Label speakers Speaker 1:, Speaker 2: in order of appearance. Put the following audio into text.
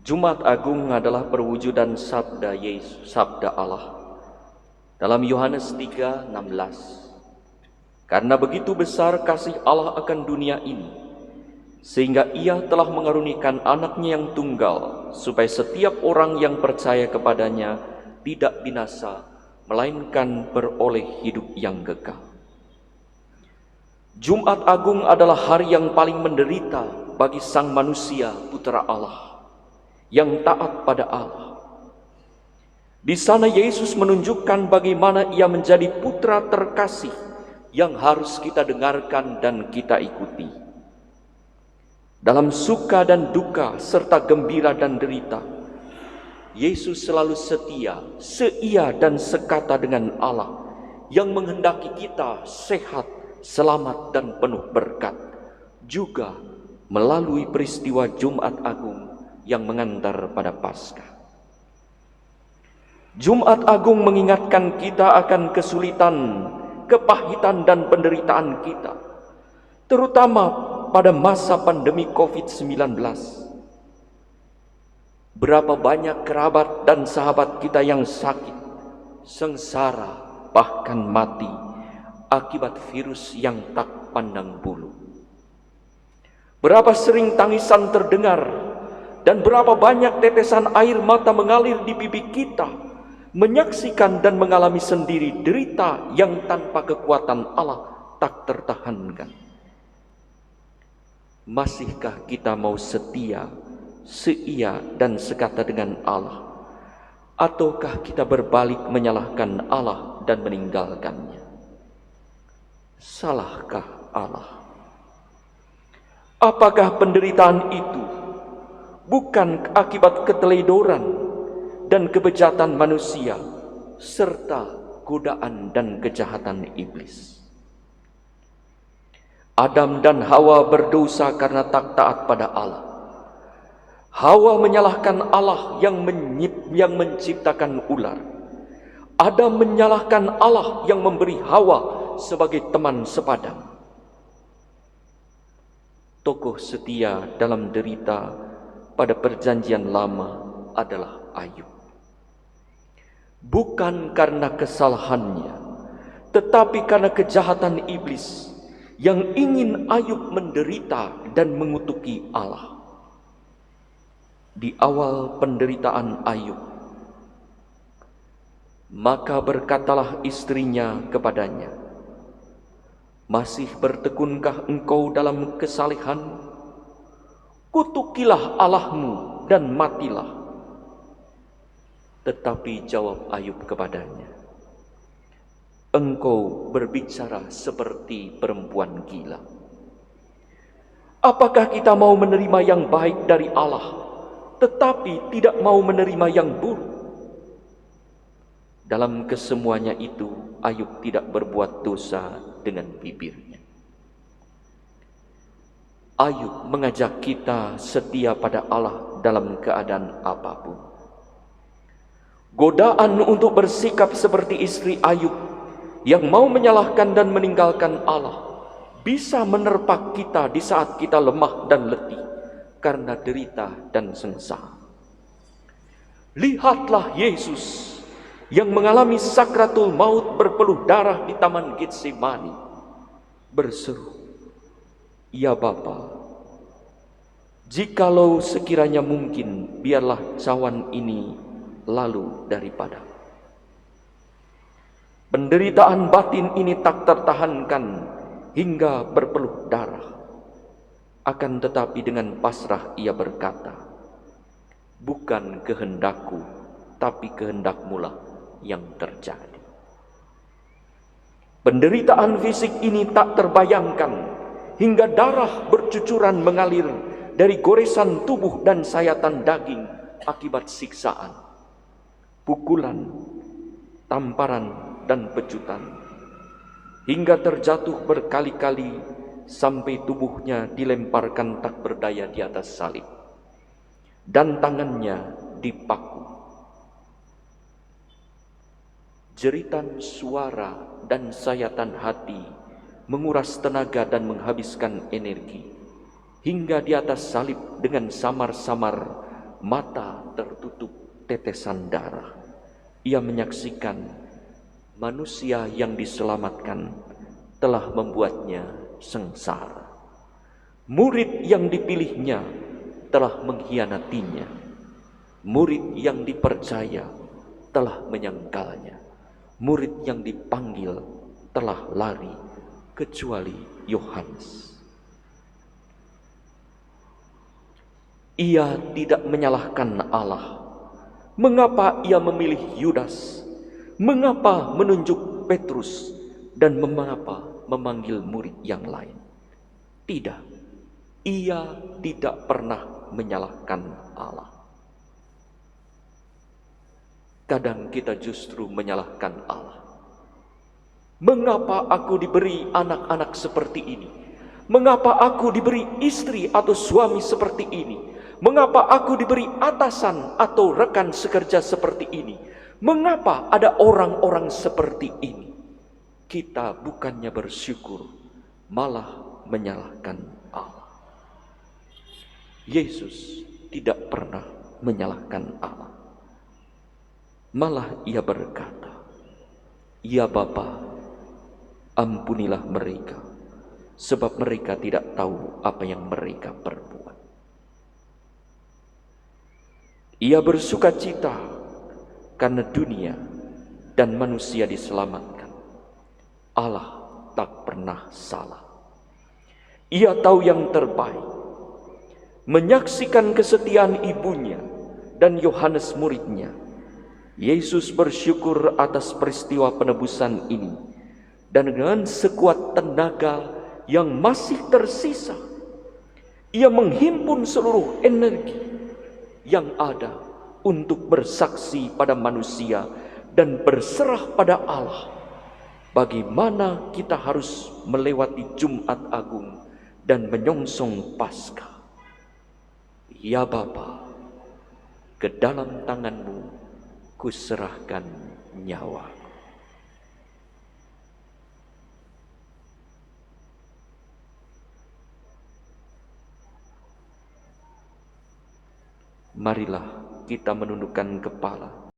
Speaker 1: Jumat Agung adalah perwujudan sabda Yesus, sabda Allah. Dalam Yohanes 3:16, karena begitu besar kasih Allah akan dunia ini, sehingga Ia telah mengaruniakan anaknya yang tunggal, supaya setiap orang yang percaya kepadanya tidak binasa, melainkan beroleh hidup yang kekal. Jumat Agung adalah hari yang paling menderita bagi sang manusia, putra Allah, yang taat pada Allah. Di sana Yesus menunjukkan bagaimana Ia menjadi putra terkasih yang harus kita dengarkan dan kita ikuti. Dalam suka dan duka serta gembira dan derita, Yesus selalu setia, seia dan sekata dengan Allah yang menghendaki kita sehat, selamat dan penuh berkat, juga melalui peristiwa Jumat Agung yang mengantar pada Paskah. Jumat Agung mengingatkan kita akan kesulitan, kepahitan dan penderitaan kita, terutama pada masa pandemi COVID-19. Berapa banyak kerabat dan sahabat kita yang sakit, sengsara, bahkan mati akibat virus yang tak pandang bulu. Berapa sering tangisan terdengar dan berapa banyak tetesan air mata mengalir di pipi kita, menyaksikan dan mengalami sendiri derita yang tanpa kekuatan Allah tak tertahankan. Masihkah kita mau setia, seia dan sekata dengan Allah? Ataukah kita berbalik menyalahkan Allah dan meninggalkannya? Salahkah Allah? Apakah penderitaan itu bukan akibat keteledoran dan kebejatan manusia serta godaan dan kejahatan iblis? Adam dan Hawa berdosa karena tak taat pada Allah. Hawa menyalahkan Allah yang menciptakan ular. Adam menyalahkan Allah yang memberi Hawa sebagai teman sepadan. Tokoh setia dalam derita pada perjanjian lama adalah Ayub. Bukan karena kesalahannya, tetapi karena kejahatan iblis yang ingin Ayub menderita dan mengutuki Allah. Di awal penderitaan Ayub, maka berkatalah istrinya kepadanya, "Masih bertekunkah engkau dalam kesalehan? Kutukilah Allahmu dan matilah." Tetapi jawab Ayub kepadanya, "Engkau berbicara seperti perempuan gila. Apakah kita mau menerima yang baik dari Allah, tetapi tidak mau menerima yang buruk?" Dalam kesemuanya itu, Ayub tidak berbuat dosa dengan bibirnya. Ayub mengajak kita setia pada Allah dalam keadaan apapun. Godaan untuk bersikap seperti istri Ayub yang mau menyalahkan dan meninggalkan Allah bisa menerpa kita di saat kita lemah dan letih karena derita dan sengsara. Lihatlah Yesus yang mengalami sakratul maut berpeluh darah di Taman Getsemani, berseru, "Ya Bapa, jikalau sekiranya mungkin, biarlah cawan ini lalu daripada." Penderitaan batin ini tak tertahankan hingga berpeluh darah. Akan tetapi dengan pasrah ia berkata, "Bukan kehendakku, tapi kehendak-Mu lah yang terjadi." Penderitaan fisik ini tak terbayangkan hingga darah bercucuran mengalir dari goresan tubuh dan sayatan daging akibat siksaan, pukulan, tamparan dan pecutan, hingga terjatuh berkali-kali sampai tubuhnya dilemparkan tak berdaya di atas salib dan tangannya dipaku. Jeritan suara dan sayatan hati menguras tenaga dan menghabiskan energi, hingga di atas salib dengan samar-samar mata tertutup tetesan darah. Ia menyaksikan manusia yang diselamatkan telah membuatnya sengsara. Murid yang dipilihnya telah mengkhianatinya. Murid yang dipercaya telah menyangkalnya. Murid yang dipanggil telah lari kecuali Yohanes. Ia tidak menyalahkan Allah. Mengapa ia memilih Yudas? Mengapa menunjuk Petrus? Dan mengapa memanggil murid yang lain? Tidak, ia tidak pernah menyalahkan Allah. Kadang kita justru menyalahkan Allah. Mengapa aku diberi anak-anak seperti ini? Mengapa aku diberi istri atau suami seperti ini? Mengapa aku diberi atasan atau rekan sekerja seperti ini? Mengapa ada orang-orang seperti ini? Kita bukannya bersyukur, malah menyalahkan Allah. Yesus tidak pernah menyalahkan Allah. Malah ia berkata, "Ya Bapa, ampunilah mereka, sebab mereka tidak tahu apa yang mereka perbuat." Ia bersuka cita karena dunia dan manusia diselamatkan. Allah tak pernah salah. Ia tahu yang terbaik. Menyaksikan kesetiaan ibunya dan Yohanes muridnya, Yesus bersyukur atas peristiwa penebusan ini. Dan dengan sekuat tenaga yang masih tersisa, ia menghimpun seluruh energi yang ada untuk bersaksi pada manusia dan berserah pada Allah. Bagaimana kita harus melewati Jumat Agung dan menyongsong Paskah. Ya Bapa, ke dalam tangan-Mu kuserahkan nyawa. Marilah kita menundukkan kepala